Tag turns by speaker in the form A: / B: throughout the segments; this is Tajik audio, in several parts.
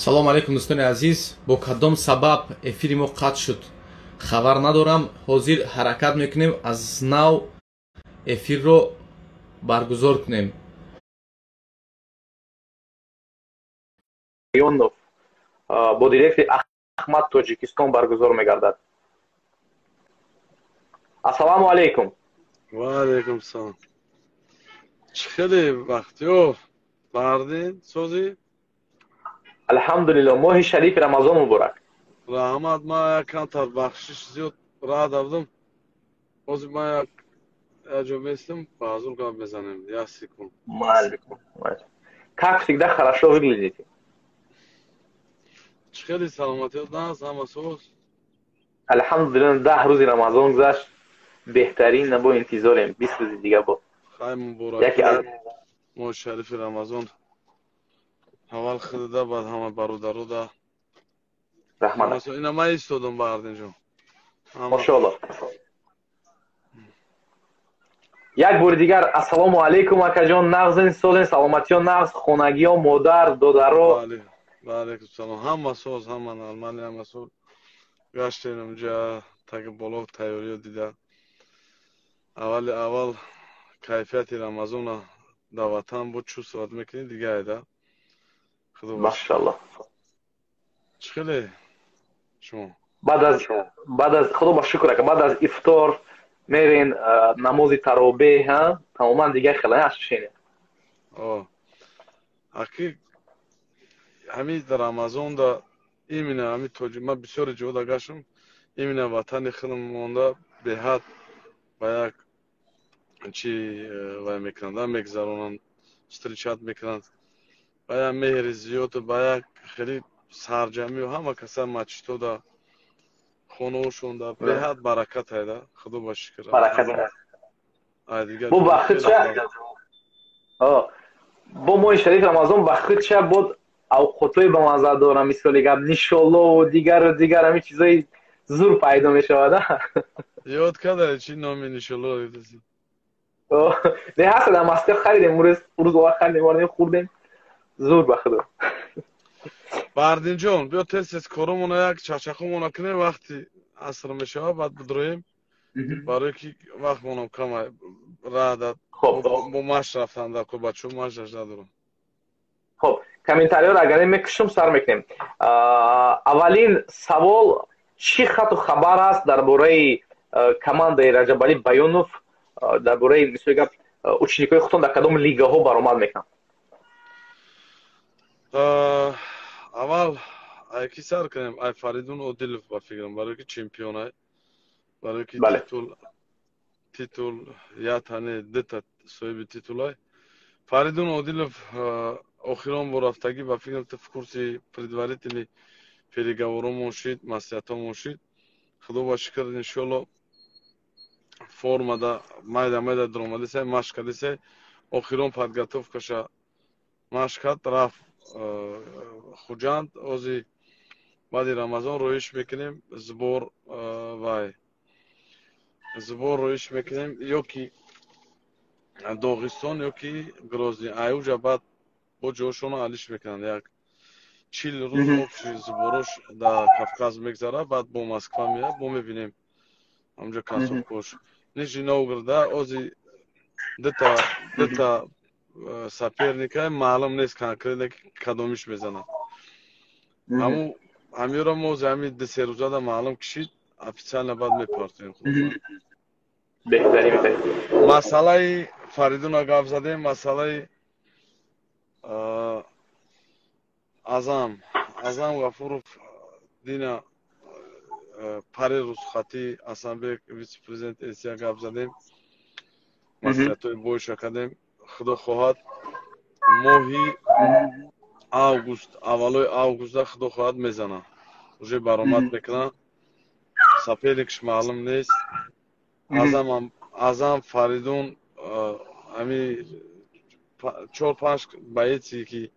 A: салом алейкум дӯстони азиз, бо кадом сабаб эфири мо қатъ шуд хабар надорам. ҳозир ҳаракат мекунем аз нав эфирро баргузор кунем.
B: Йонов бо директори Ахмад Тоҷикистон баргузор мегардад. Ассалому алейкум.
C: Ва алейкум салом. Чӣ хеле вақтиёр бардин созӣ?
B: Алҳамдулилло, моҳи шарифи Рамазон муборак.
C: Раҳмат, ман якамтар бахшиш зиёд рад авдум. Ҳозир ман якҷо местам, баъзул гап мезанем. Як секунд.
B: Как всегда хорошо выглядите.
C: Чӣ хеле саломатиёт наст, ҳама соз?
B: Алҳамдулилло, 10 рӯзи Рамазон гузашт. Беҳтарин бо интизорем 20 рӯзи дига бо.
C: Хай муборак. Моҳи шарифи Рамазон. Аввал худда баъд ҳама бародарода.
B: Раҳмат.
C: Ина ман истодам бардинҷон.
B: Мошоалло. Як бори дигар ассалому алейкум акаҷон, нағзин созен, саломатиё нағз, хонагиё, модар, додаро.
C: Ва алейкум салом. Ҳама соз, ҳама нормали, ҳама соз. Гаштем унҷа таги боло тайёриё дида. Аввал кайфияти Рамазона дар ватан буд, чӯ сурат мекунед дига айда.
B: Машалло.
C: Чӣ хеле шумо?
B: Баъд аз худо ба шукр ака, баъд аз ифтор мерен намози таробеҳ, тамоман дига хела ашшене.
C: Аки ҳамин дар Рамазон да имина ҳамин тоҷик ман бисёри ҷода гаштам. Имина ватани худам монда беҳад ба як чи вай мекунанд, мегзаронанд, встречат мекунанд. Ба як меҳри зиёд, ба як хеле сарҷамию ҳама каса мачитода хонаошонда беҳад баракат айда. Худо ба шукр.
B: Баракат. Бо вақтча бо моҳи шарифи Рамазон вақтча бод авқотҳои ба мазза дорам, мисли гап нишоллову дигару дигар ҳамин чизои зур пайдо мешавад.
C: Ёд кардае чӣ номи нишолло гуфтаси?
B: Не ҳаст дар Москва харидем, рӯз ва харидем, вардем хурдем. Зур ба худо.
C: Бардинҷон, биё тез коромона як чарчақумона кунем, вақти аср мешавад, баъд бидроем. Барои ки вақтмонам кам раъдат. Бо маш рафтанда, ко бачаҳо машаш надорам.
B: Хоб, комментариёро агар мекушам сар мекунем. Аввалин савол, чӣ хату хабар аст дар бораи командаи Раҷабалӣ Баёнов, дар бораи мисли гап ученикои худтон дар кадом лигаҳо баромад мекунанд?
C: Аввал айки сар кунем ай Фаридун Одилов ба фикрам, барои ки чемпион ай, барои ки титул ятане дита соҳиби титул ай. Фаридун Одилов охирон бо рафтагӣ ба фикрам в курси предварительни переговорон шид, маслиҳатон шид. Худо ба шукр, иншоалло формада майда даромадиса, машқ кардиса, охирон подготовкаша машқ кард, рафт хуҷанд. ози баъди Рамазон роиш мекунем збор роиш мекунем, ё ки Доғистон ё ки Грозный. Аюҷа баъд бо ҷошона алиш мекунанд. Як 40 рӯз обши зборош дар Кавказ мегзара, баъд бо Москва меяд, мо мебинем ҳамҷа касобкош. Нижний Новгорода ози дита соперника маълум нест конкретно кадомиш мезанад. ҳамиёро мо ҳамин се рӯзада маълум кишид, официально баъд мепартоем.
B: Беҳтарин.
C: Масъалаи Фаридуна гап задем, масъалаи Азам Ғафуров дина пари рӯзхатӣ Асанбек вице-президент Эсия гап задем, маслиҳатҳои бойша кардем. Худо хоҳад моҳи август, аввалои августа худо хоҳад мезана, уже баромад мекуна. Соперникш маълум нест. Азам Фаридун ҳами 4-5 боеци ки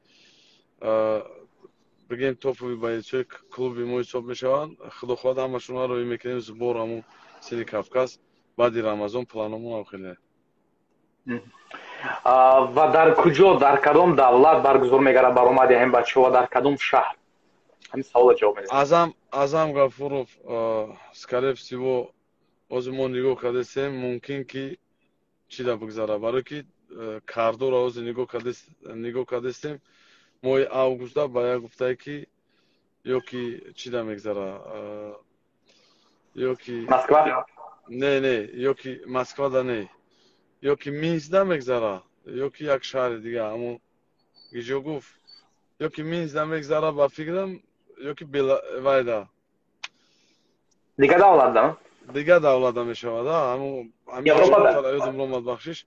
C: бигем топови боецҳои клуби мо ҳисоб мешаванд. Худо хоҳад ҳамашонро роҳӣ мекунем збор ҳамун сини Кавказ. Баъди Рамазон планомон хеле.
B: Ва дар куҷо, дар кадом давлат баргузор мегардад баромади ҳамин бачаҳо ва дар кадом шаҳр? ҳамин саволро ҷавоб медиҳед.
C: Азам Гафуров, скорее всего, ози мо нигоҳ кардесем, мумкин ки чида бигзара, барои ки кардора ози нигоҳ кардесем, моҳи августа ба як гуфтае ки ё ки чида мегзара, ё ки
B: Москва?
C: не, ё ки Москвада не, ё ки Минскда мегзара, ё ки як шаҳри дига, ҳамон гиҷо гуфт, ё ки Минскда мегзара ба фикрам, ё ки вайда
B: Дигар давлатда?
C: дига давлатда мешавад,
B: Европада?
C: ёдам ромад бахшиш.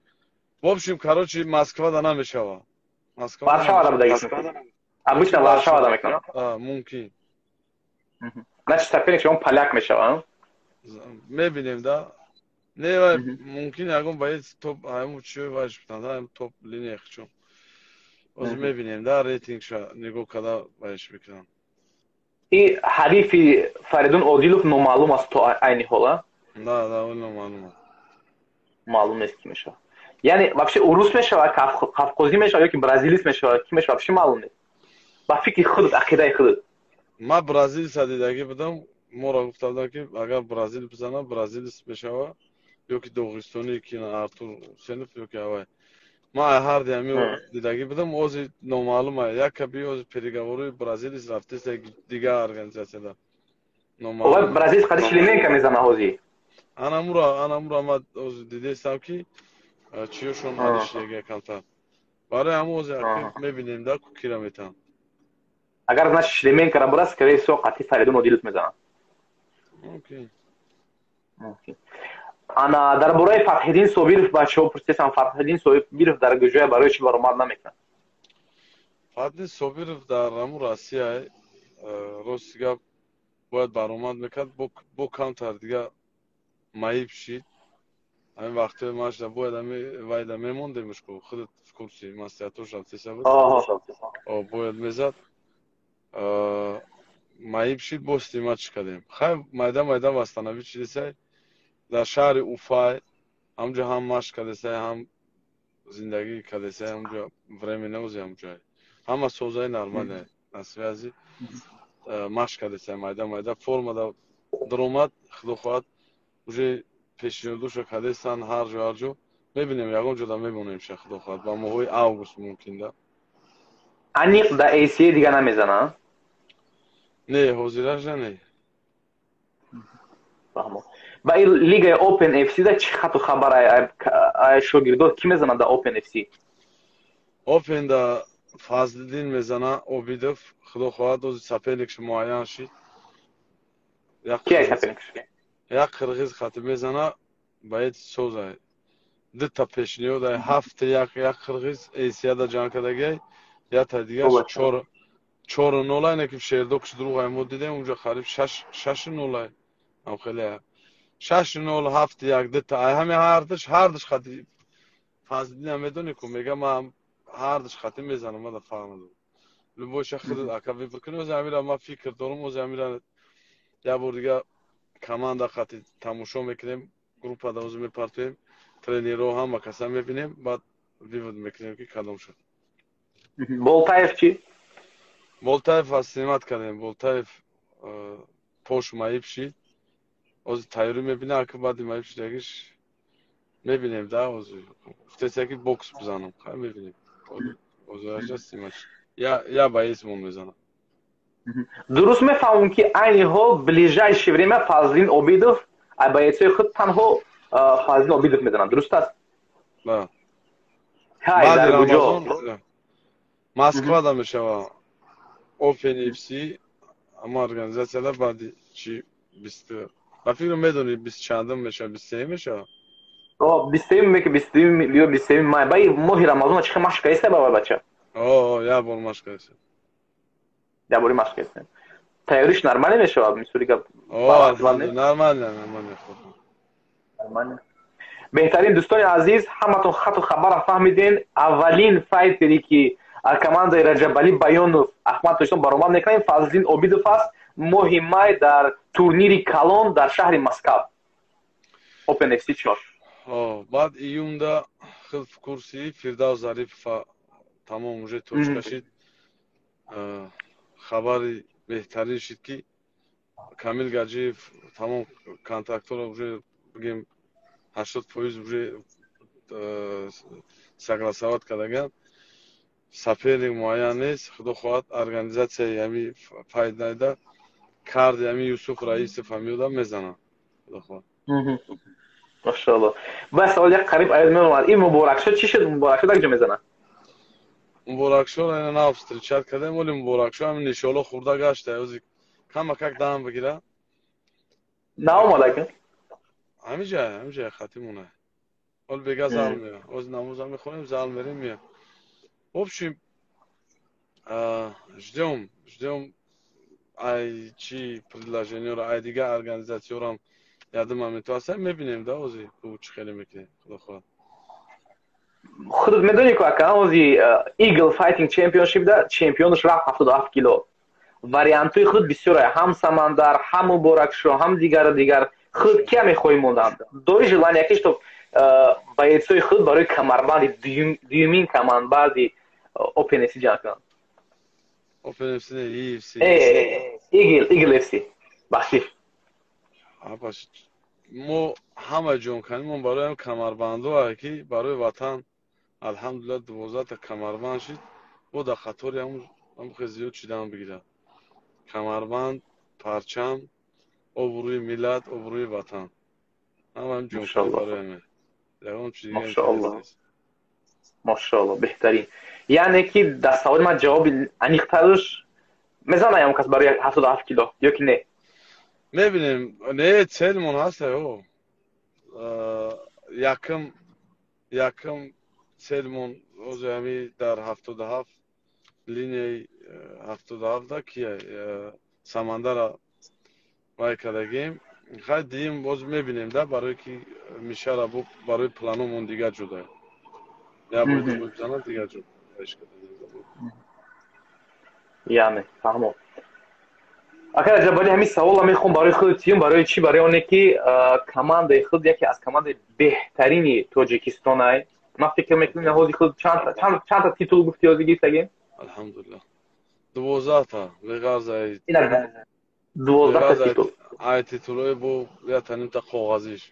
C: В общем, короче, Москвада намешавад.
B: Варшавада будагист? Обычно Варшавада мекунад?
C: Мумкин.
B: Значит, соперник шумо поляк мешавад?
C: Мебинем, да. Не, мумкин ягон баид топ, ҳамон чиё вайш битанд, топ линия хичом. Ози мебинем, да, рейтингша нигоҳ карда вайш бикунам.
B: И ҳарифи Фаридун Одилов номаълум аст то айни ҳол, а?
C: Да, он номаълум аст.
B: Маълум нест ки мешавад. Яъне вообще урус мешавад, кавқозӣ мешавад ёки бразилист мешавад, ки мешавад, вообще маълум нест. Ба фикри худат, ақидаи худат.
C: Ман бразилист дидагӣ будам, моро гуфта буданд ки агар бразил бизанам, бразилист мешавад, ёки доғистони ки Артур Усенов ёки авай. Ман ҳарди ҳамиро дидагӣ будам, ози номаълум аст. Як каби ози переговории бразилист рафтест дига организатсияда.
B: Ова бразилист қади Шлеменко мезана ҳозир.
C: Анамуро ман ози дидестам ки чиёшон адиш яга камтар. Барои ҳамон ози мебинем да кира метавон.
B: Агар значит Шлеменкоро бурад, скорее всего, қатъи Фаридун Одилов мезанад.
C: Окей.
B: Ана дар бораи Фатҳиддин Собиров бачаҳо пурсиданд, Фатҳиддин Собиров дар гӯҷаи барои чӣ баромад намекунад?
C: Фатҳиддин Собиров дар ҳамун Россия рости гап бояд баромад мекард, бо камтар дига маиб шид. ҳамин вақтҳои машда бояд вайда мемондем ушко худат в курси маслиҳатҳош рафтеса буд. Бояд мезад. Маиб шид, бо стимат чӣ кардем. Хай майда вастанавӣ чидесай дар шаҳри Уфай, ҳамҷо ҳам машқ кардесай, ҳам зиндагӣ кардесай, ҳамҷо времена ози ҳамҷое. Ҳама созаи нормале на связи машқ кардесай майда формада даромад худо хоҳад уже пешниҳодоша кардестан ҳар ҷо. Мебинем ягон ҷода мемонем ша худо хоҳад ба моҳои август мумкин да.
B: Аниқ да ACA дига намезанад?
C: Не, ҳозираша не.
B: Фаҳмо. Ба ин лигаи Open FC да чӣ хату хабар ай шогирдот ки мезанад да Open FC?
C: Open да Фазлиддин мезана, Обидов, худо хоҳад ози соперникш муайян шид.
B: Ки ай соперникш?
C: Як қирғиз хати мезана, баид созай. Дита пешниҳод ай ҳафта як қирғиз ACA-да ҷанг кардагай, ята дигаш 4-0 не ки Шердокш друга мо дидем унҷа қариб 6-0. Ам хеле 6-0 ҳафта як дита ай ҳами ҳардаш хати Фазлиддин медони ку мега ман ҳардаш хати мезанам ада фаҳмадам. Любоша худат акави бикуни ози ҳамира ман фикр дорум ози ҳамира як бор дига команда хати тамошо мекунем, группада ози мепартоем, тренерҳо ҳама каса мебинем, баъд вивод мекунем ки кадом шуд.
B: Болтаев чӣ?
C: Болтаев снимат кардем. Болтаев пош маиб шид. Ози тайёрӣ мебинем, ака баъди маиб шидагиш мебинем да ози. Гуфтеса ки бокс бизанам. Хай мебинем. Ози аҷа снимат шид. Я ба исмон мезанам.
B: Дуруст мефаҳмам ки айни ҳол ближайшее время Фазлиддин Обидов ай ба яйцои худ танҳо Фазлиддин Обидов мезанад. Дуруст аст?
C: Да.
B: Ҳай дар куҷо?
C: Москвада мешава Open FC, ама организацияда баъди чи 20 ба фикр медони 20 чандам мешава, 23 мешава?
B: 23 меки 23 май. Ба моҳи Рамазон чӣ машқ кардеста ба бача?
C: Я бор машқ кардем.
B: Я бори машқ кардем. Тайёриш нормале мешавад, мисоли гап.
C: Нормале.
B: Беҳтарин дӯстони азиз, ҳаматон хату хабара фаҳмиден. Аввалин файтери ки командаи Раҷабалӣ Баёнов Ахмад Тоҷистон баромад мекунад, Фазлиддин Обидов аст. Моҳи май дар турнири Калон дар шаҳри Москав. Open FC 4.
C: Баъд июнда хилф курси Фирдавс Зарипова тамом уже точка шид. Хабари بهترین شد که کامل گاجی تمام کانترکتور رو بگیم 80% رو ساغلاساوات کردن سپری معین نیست خدا خواهد ارگانیزاسیون یمی فایده داره کارد یمی یوسف رئیس فامیلا میزنه خدا خواهد
B: ماشاءالله بس سوال یک قریب از من اومد این مبارک شد چی شد مبارک شد کجا میزنه
C: مبارک شد اینا نافستری چت کردیم ولی مبارک شد همین نشاله خورده گشته اوزی کم کک دام بگیره
B: نه اومد
C: همینجا خطی مونه ولی بگه زال میره از نماز هم میخونیم زال میریم میه в общем ждем ай чи предложение ро ай дига организация ро яд момент аса мебинем да ози бу чи хеле мекне худо хоҳад
B: خودت میدونی که اکاوزی ایگل فایتینگ چمپیونشیپ دا چمپیونش رفت 77 کیلو وریانتوی خود بسیاره هم سمندر هم مبارک شو هم دیگر خود کیا میخوای موندن دوری جلانی یکیش تو بایدسوی خود برای کمربند دیومین کمربندی اوپن اف سی جان کنن
C: اوپن اف سی نه ای اف سی
B: ایگل اف سی بخشی
C: باش ما همه جون کنیم برای کمربندو که برای وطن الحمدلله 12 تا کمربند شد و در خطر هم خیلی زیاد شدن بگیره کمربند پرچم obruy millat obruy vatan همه جون کنیم برای همه لگم چیزی
B: ماشاءالله بهترین یعنی که دستاورد من جواب انیخترش میزنه هم کس برای 77 کیلو یا که نه
C: میبینیم نه چلمون هست او یکم چلمون اوزمی در 77 لینیه 77 دا کیه سمندر وای کردگیم خیلی دیم باز میبینیم ده برای که میشه را برای پلانمون دیگه جدا یا باید بزنن دیگه جدا
B: یعنی فهمم اگر جبالی همین سوال میخوام برای خودتیم برای چی برای اونه که کماند خود یکی از کماند بهترینی تاجیکستان های من فکر میکنم هودی خود چند تا تیتول گفتی هودی گیستگیم
C: الحمدلله 12 تا بغیر زاید
B: 12 تا تیتول
C: ای تیتولای بو یا تنیم تا کاغذیش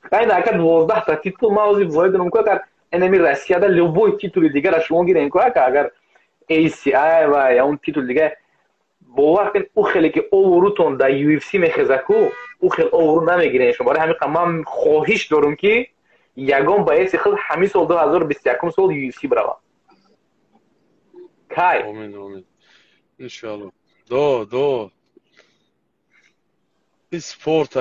B: خیلی اگر 12 تا تیتول ما اوزی باید نمیکنه که انمی رسیده لبوی تیتول دیگر را شما گیرین که اگر ACI و یا اون تیتول دیگه باور کن او خیلی که اووروتون در یو اف سی میخزه کو او خیلی اوورو نمیگیرین شما برای همین من خواهش دارم که یگان باید خود همین سال 2021 سال یو اف سی بروم کای
C: آمین انشالله دو اسپورت